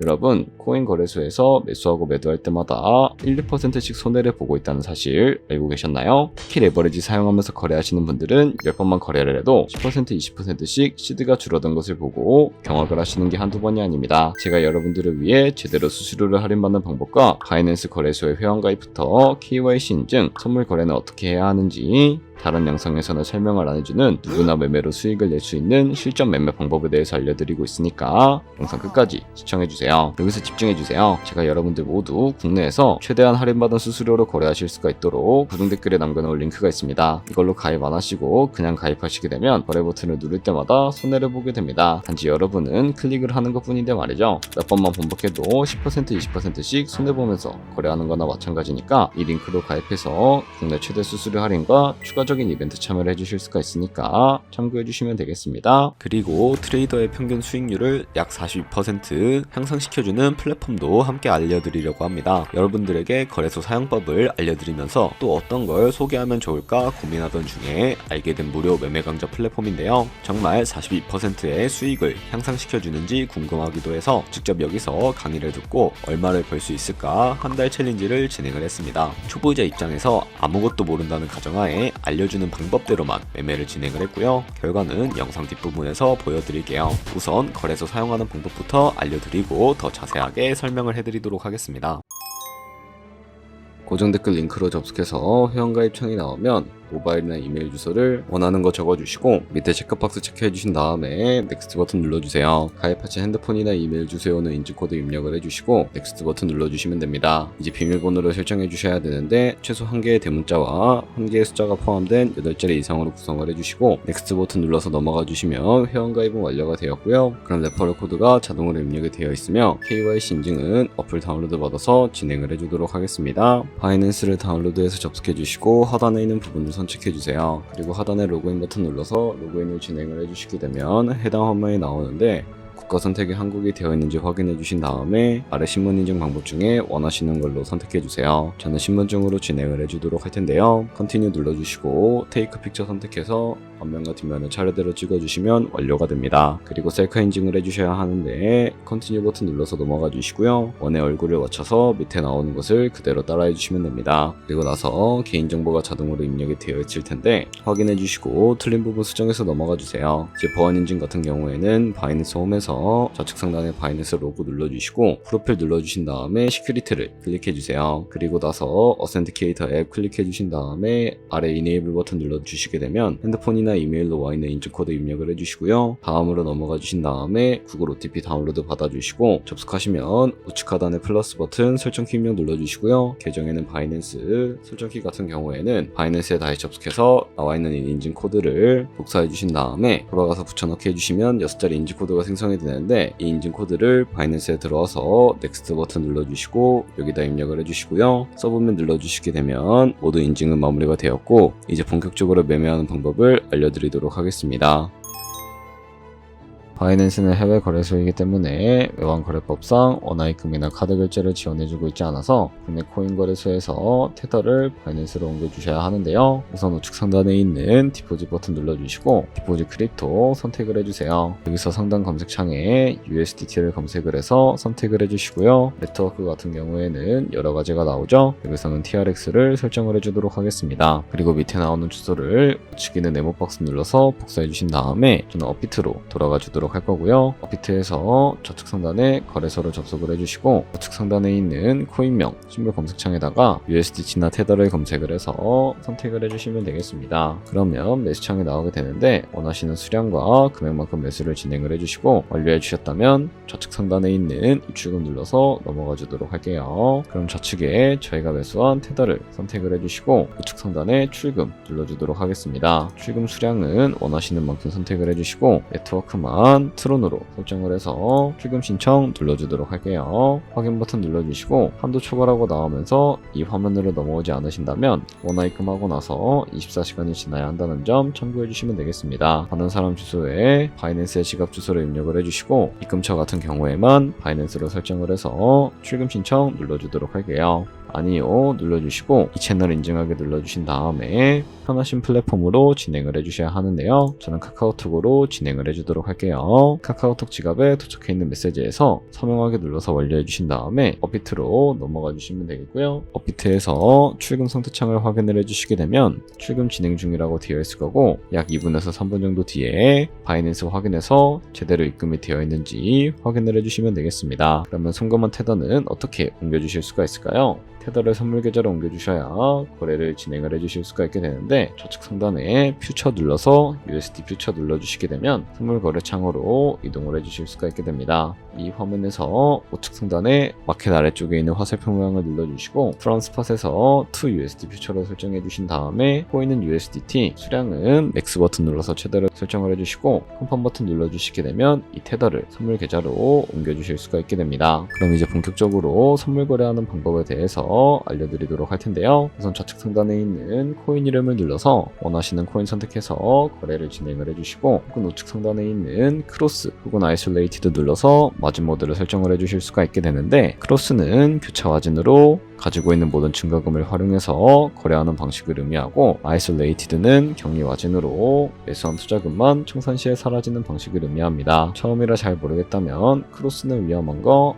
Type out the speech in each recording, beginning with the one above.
여러분, 코인 거래소에서 매수하고 매도할 때마다 1, 2%씩 손해를 보고 있다는 사실 알고 계셨나요? 특히 레버리지 사용하면서 거래하시는 분들은 10번만 거래를 해도 10%, 20%씩 시드가 줄어든 것을 보고 경악을 하시는 게 한두 번이 아닙니다. 제가 여러분들을 위해 제대로 수수료를 할인받는 방법과 바이낸스 거래소의 회원가입부터 KYC 인증, 선물 거래는 어떻게 해야 하는지 다른 영상에서는 설명을 안 해주는 누구나 매매로 수익을 낼 수 있는 실전 매매 방법에 대해서 알려드리고 있으니까 영상 끝까지 시청해주세요. 여기서 집중해주세요. 제가 여러분들 모두 국내에서 최대한 할인받은 수수료로 거래하실 수가 있도록 구독 댓글에 남겨놓은 링크가 있습니다. 이걸로 가입 안 하시고 그냥 가입하시게 되면 거래 버튼을 누를 때마다 손해를 보게 됩니다. 단지 여러분은 클릭을 하는 것 뿐인데 말이죠. 몇 번만 반복해도 10%, 20%씩 손해보면서 거래하는 거나 마찬가지니까 이 링크로 가입해서 국내 최대 수수료 할인과 추가적인 이벤트 참여를 해주실 수가 있으니까 참고해주시면 되겠습니다. 그리고 트레이더의 평균 수익률을 약 42% 향상시켜주는 플랫폼도 함께 알려드리려고 합니다. 여러분들에게 거래소 사용법을 알려드리면서 또 어떤 걸 소개하면 좋을까 고민하던 중에 알게 된 무료 매매 강좌 플랫폼인데요. 정말 42%의 수익을 향상시켜주는지 궁금하기도 해서 직접 여기서 강의를 듣고 얼마를 벌 수 있을까 한 달 챌린지를 진행을 했습니다. 초보자 입장에서 아무것도 모른다는 가정하에 알려주는 방법대로만 매매를 진행을 했고요. 결과는 영상 뒷부분에서 보여드릴게요. 우선 거래소 사용하는 방법부터 알려드리고 더 자세하게 설명을 해드리도록 하겠습니다. 고정 댓글 링크로 접속해서 회원가입 창이 나오면 모바일이나 이메일 주소를 원하는 거 적어주시고 밑에 체크박스 체크해주신 다음에 넥스트 버튼 눌러주세요. 가입하신 핸드폰이나 이메일 주소에오는 인증코드 입력을 해주시고 넥스트 버튼 눌러주시면 됩니다. 이제 비밀번호를 설정해주셔야 되는데 최소 1개의 대문자와 1개의 숫자가 포함된 8자리 이상으로 구성을 해주시고 넥스트 버튼 눌러서 넘어가 주시면 회원가입은 완료가 되었고요. 그럼 레퍼럴 코드가 자동으로 입력이 되어 있으며 KYC 인증은 어플 다운로드 받아서 진행을 해주도록 하겠습니다. 바이낸스를 다운로드해서 접속해주시고 하단에 있는 부분을 선택해주세요. 그리고 하단에 로그인 버튼 눌러서 로그인을 진행을 해주시게 되면 해당 화면이 나오는데 국가 선택이 한국이 되어 있는지 확인해 주신 다음에 아래 신분 인증 방법 중에 원하시는 걸로 선택해 주세요. 저는 신분증으로 진행을 해주도록 할 텐데요. 컨티뉴 눌러주시고 테이크 픽처 선택해서 앞면과 뒷면을 차례대로 찍어주시면 완료가 됩니다. 그리고 셀카 인증을 해주셔야 하는데 컨티뉴 버튼 눌러서 넘어가 주시고요. 원의 얼굴을 맞춰서 밑에 나오는 것을 그대로 따라해 주시면 됩니다. 그리고 나서 개인정보가 자동으로 입력이 되어 있을 텐데 확인해 주시고 틀린 부분 수정해서 넘어가 주세요. 이제 보안 인증 같은 경우에는 바이낸스 홈에서 좌측 상단에 바이낸스 로고 눌러주시고 프로필 눌러주신 다음에 시큐리티를 클릭해 주세요. 그리고 나서 어센티케이터 앱 클릭해 주신 다음에 아래 이네이블 버튼 눌러주시게 되면 핸드폰이나 이메일로 와 있는 인증코드 입력을 해주시고요. 다음으로 넘어가 주신 다음에 구글 OTP 다운로드 받아주시고 접속하시면 우측 하단의 플러스 버튼 설정키 입력 눌러주시고요. 계정에는 바이낸스, 설정키 같은 경우에는 바이낸스에 다시 접속해서 나와 있는 이 인증코드를 복사해 주신 다음에 돌아가서 붙여넣기 해주시면 6자리 인증코드가 생성이 되는데 이 인증코드를 바이낸스에 들어와서 넥스트 버튼 눌러주시고 여기다 입력을 해주시고요. 서브밋 눌러주시게 되면 모두 인증은 마무리가 되었고 이제 본격적으로 매매하는 방법을 알려드리도록 하겠습니다. 바이낸스는 해외 거래소이기 때문에 외환거래법상 원화입금이나 카드 결제를 지원해주고 있지 않아서 국내 코인 거래소에서 테더를 바이낸스로 옮겨주셔야 하는데요. 우선 우측 상단에 있는 디포짓 버튼 눌러주시고 디포짓 크립토 선택을 해주세요. 여기서 상단 검색창에 USDT를 검색을 해서 선택을 해주시고요. 네트워크 같은 경우에는 여러 가지가 나오죠. 여기서는 TRX를 설정을 해주도록 하겠습니다. 그리고 밑에 나오는 주소를 우측 있는 네모박스 눌러서 복사해주신 다음에 저는 업비트로 돌아가 주도록 할 거고요. 업비트에서 좌측 상단에 거래소를 접속을 해주시고 우측 상단에 있는 코인명 신규 검색창에다가 USDT나 테더를 검색을 해서 선택을 해주시면 되겠습니다. 그러면 매수창이 나오게 되는데 원하시는 수량과 금액만큼 매수를 진행을 해주시고 완료해 주셨다면 좌측 상단에 있는 입출금 눌러서 넘어가 주도록 할게요. 그럼 좌측에 저희가 매수한 테더를 선택을 해주시고 우측 상단에 출금 눌러주도록 하겠습니다. 출금 수량은 원하시는 만큼 선택을 해주시고 네트워크만 트론으로 설정을 해서 출금 신청 눌러주도록 할게요. 확인 버튼 눌러주시고 한도 초과라고 나오면서 이 화면으로 넘어오지 않으신다면 원화입금하고 나서 24시간이 지나야 한다는 점 참고해 주시면 되겠습니다. 받는 사람 주소에 바이낸스의 지갑 주소를 입력을 해주시고 입금처 같은 경우에만 바이낸스로 설정을 해서 출금 신청 눌러주도록 할게요. 아니요 눌러주시고 이 채널 인증하게 눌러주신 다음에 편하신 플랫폼으로 진행을 해주셔야 하는데요. 저는 카카오톡으로 진행을 해주도록 할게요. 카카오톡 지갑에 도착해 있는 메시지에서 서명하게 눌러서 완료해 주신 다음에 업비트로 넘어가 주시면 되겠고요. 업비트에서 출금 상태창을 확인을 해주시게 되면 출금 진행 중이라고 되어 있을 거고 약 2분에서 3분 정도 뒤에 바이낸스 확인해서 제대로 입금이 되어 있는지 확인을 해주시면 되겠습니다. 그러면 송금한 테더는 어떻게 옮겨주실 수가 있을까요? 테더를 선물 계좌로 옮겨주셔야 거래를 진행을 해주실 수가 있게 되는데 좌측 상단에 퓨처 눌러서 USD 퓨처 눌러주시게 되면 선물 거래 창으로 이동을 해주실 수가 있게 됩니다. 이 화면에서 우측 상단에 마켓 아래쪽에 있는 화살표 모양을 눌러주시고 프롬 스팟에서 to USD 퓨처로 설정해 주신 다음에 보이는 USDT 수량은 맥스 버튼 눌러서 최대로 설정을 해주시고 컨펌 버튼 눌러주시게 되면 이 테더를 선물 계좌로 옮겨주실 수가 있게 됩니다. 그럼 이제 본격적으로 선물 거래하는 방법에 대해서 알려드리도록 할 텐데요. 우선 좌측 상단에 있는 코인 이름을 눌러서 원하시는 코인 선택해서 거래를 진행을 해주시고 혹은 우측 상단에 있는 크로스 혹은 아이솔레이티드 눌러서 마진 모드를 설정을 해주실 수가 있게 되는데 크로스는 교차 마진으로 가지고 있는 모든 증가금을 활용해서 거래하는 방식을 의미하고 아이솔레이티드는 격리 마진으로 매수한 투자금만 청산 시에 사라지는 방식을 의미합니다. 처음이라 잘 모르겠다면 크로스는 위험한 거,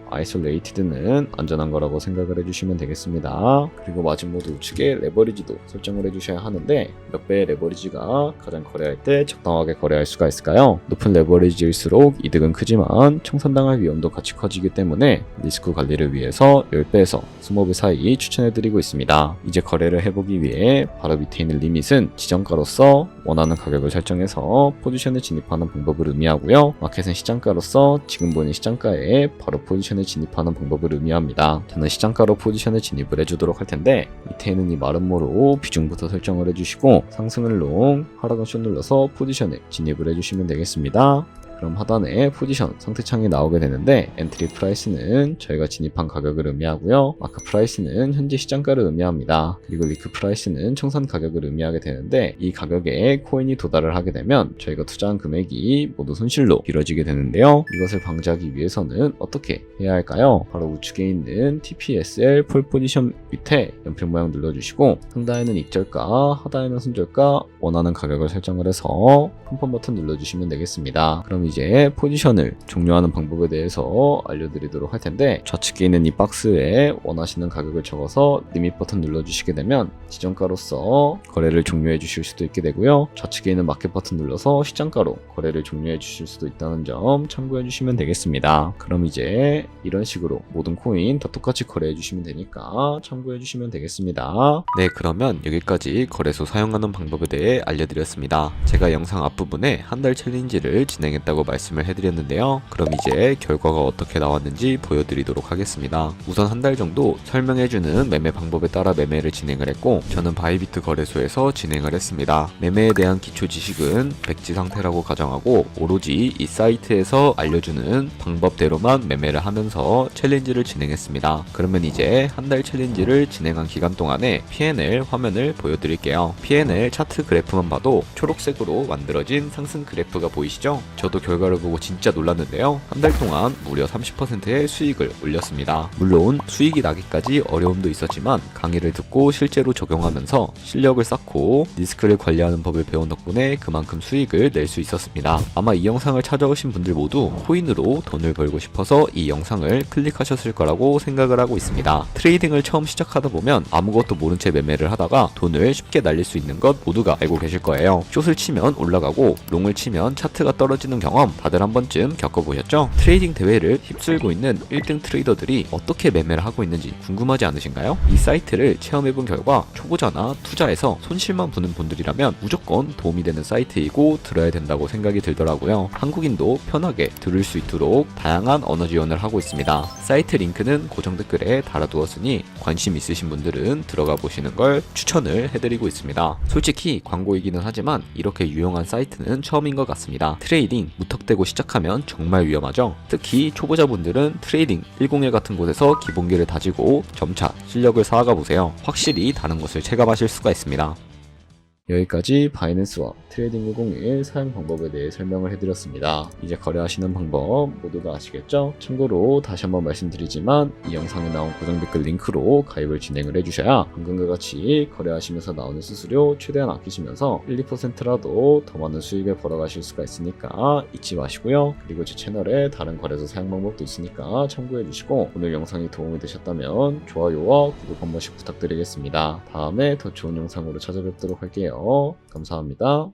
아이솔레이티드는 안전한 거라고 생각을 해주시면 되겠습니다. 그리고 마진 모드 우측에 레버리지도 설정을 해주셔야 하는데 몇 배의 레버리지가 가장 거래할 때 적당하게 거래할 수가 있을까요? 높은 레버리지일수록 이득은 크지만 청산당할 위험도 같이 커지기 때문에 리스크 관리를 위해서 10배에서 20배 사이 추천해드리고 있습니다. 이제 거래를 해보기 위해 바로 밑에 있는 리밋은 지정가로서 원하는 가격을 설정해서 포지션에 진입하는 방법을 의미하고요. 마켓은 시장가로서 지금 보이는 시장가에 바로 포지션에 진입하는 방법을 의미합니다. 저는 시장가로 포지션에 진입을 해주도록 할 텐데 밑에 있는 이 마름모로 비중부터 설정을 해주시고 상승을 롱, 하락은 숏 눌러서 포지션에 진입을 해주시면 되겠습니다. 그럼 하단에 포지션 상태창이 나오게 되는데 엔트리 프라이스는 저희가 진입한 가격을 의미하고요. 마크 프라이스는 현재 시장가를 의미합니다. 그리고 리크 프라이스는 청산 가격을 의미하게 되는데 이 가격에 코인이 도달을 하게 되면 저희가 투자한 금액이 모두 손실로 이루어지게 되는데요. 이것을 방지하기 위해서는 어떻게 해야 할까요? 바로 우측에 있는 TPSL 폴 포지션 밑에 연필 모양 눌러주시고 상단에는 익절가, 하단에는 손절가 원하는 가격을 설정을 해서 펌펌 버튼 눌러주시면 되겠습니다. 그럼 이제 포지션을 종료하는 방법에 대해서 알려드리도록 할 텐데 좌측에 있는 이 박스에 원하시는 가격을 적어서 리밋 버튼 눌러주시게 되면 지정가로서 거래를 종료해 주실 수도 있게 되고요. 좌측에 있는 마켓 버튼 눌러서 시장가로 거래를 종료해 주실 수도 있다는 점 참고해 주시면 되겠습니다. 그럼 이제 이런 식으로 모든 코인 다 똑같이 거래해 주시면 되니까 참고해 주시면 되겠습니다. 네, 그러면 여기까지 거래소 사용하는 방법에 대해 알려드렸습니다. 제가 영상 앞부분에 한 달 챌린지를 진행했다고 말씀을 해드렸는데요. 그럼 이제 결과가 어떻게 나왔는지 보여드리도록 하겠습니다. 우선 한 달 정도 설명해주는 매매 방법에 따라 매매를 진행을 했고 저는 바이비트 거래소에서 진행을 했습니다. 매매에 대한 기초 지식은 백지 상태라고 가정하고 오로지 이 사이트에서 알려주는 방법대로만 매매를 하면서 챌린지를 진행했습니다. 그러면 이제 한 달 챌린지를 진행한 기간 동안에 P&L 화면을 보여드릴게요. P&L 차트 그래프만 봐도 초록색으로 만들어진 상승 그래프가 보이시죠? 저도 결과를 보고 진짜 놀랐는데요. 한 달 동안 무려 30%의 수익을 올렸습니다. 물론 수익이 나기까지 어려움도 있었지만 강의를 듣고 실제로 적용하면서 실력을 쌓고 리스크를 관리하는 법을 배운 덕분에 그만큼 수익을 낼 수 있었습니다. 아마 이 영상을 찾아오신 분들 모두 코인으로 돈을 벌고 싶어서 이 영상을 클릭하셨을 거라고 생각을 하고 있습니다. 트레이딩을 처음 시작하다 보면 아무것도 모른 채 매매를 하다가 돈을 쉽게 날릴 수 있는 것 모두가 알고 계실 거예요. 숏을 치면 올라가고 롱을 치면 차트가 떨어지는 경험 다들 한 번쯤 겪어보셨죠? 트레이딩 대회를 휩쓸고 있는 1등 트레이더들이 어떻게 매매를 하고 있는지 궁금하지 않으신가요? 이 사이트를 체험해본 결과 초보자나 투자에서 손실만 보는 분들이라면 무조건 도움이 되는 사이트이고 들어야 된다고 생각이 들더라고요. 한국인도 편하게 들을 수 있도록 다양한 언어 지원을 하고 있습니다. 사이트 링크는 고정 댓글에 달아두었으니 관심 있으신 분들은 들어가 보시는 걸 추천을 해드리고 있습니다. 솔직히 광고이기는 하지만 이렇게 유용한 사이트는 처음인 것 같습니다. 트레이딩 무턱대고 시작하면 정말 위험하죠. 특히 초보자분들은 트레이딩 101 같은 곳에서 기본기를 다지고 점차 실력을 쌓아가 보세요. 확실히 다른 것을 체감하실 수가 있습니다. 여기까지 바이낸스와 트레이딩601 사용 방법에 대해 설명을 해드렸습니다. 이제 거래하시는 방법 모두 다 아시겠죠? 참고로 다시 한번 말씀드리지만 이 영상에 나온 고정 댓글 링크로 가입을 진행을 해주셔야 방금과 같이 거래하시면서 나오는 수수료 최대한 아끼시면서 1, 2%라도 더 많은 수익을 벌어가실 수가 있으니까 잊지 마시고요. 그리고 제 채널에 다른 거래소 사용 방법도 있으니까 참고해주시고 오늘 영상이 도움이 되셨다면 좋아요와 구독 한 번씩 부탁드리겠습니다. 다음에 더 좋은 영상으로 찾아뵙도록 할게요. 감사합니다.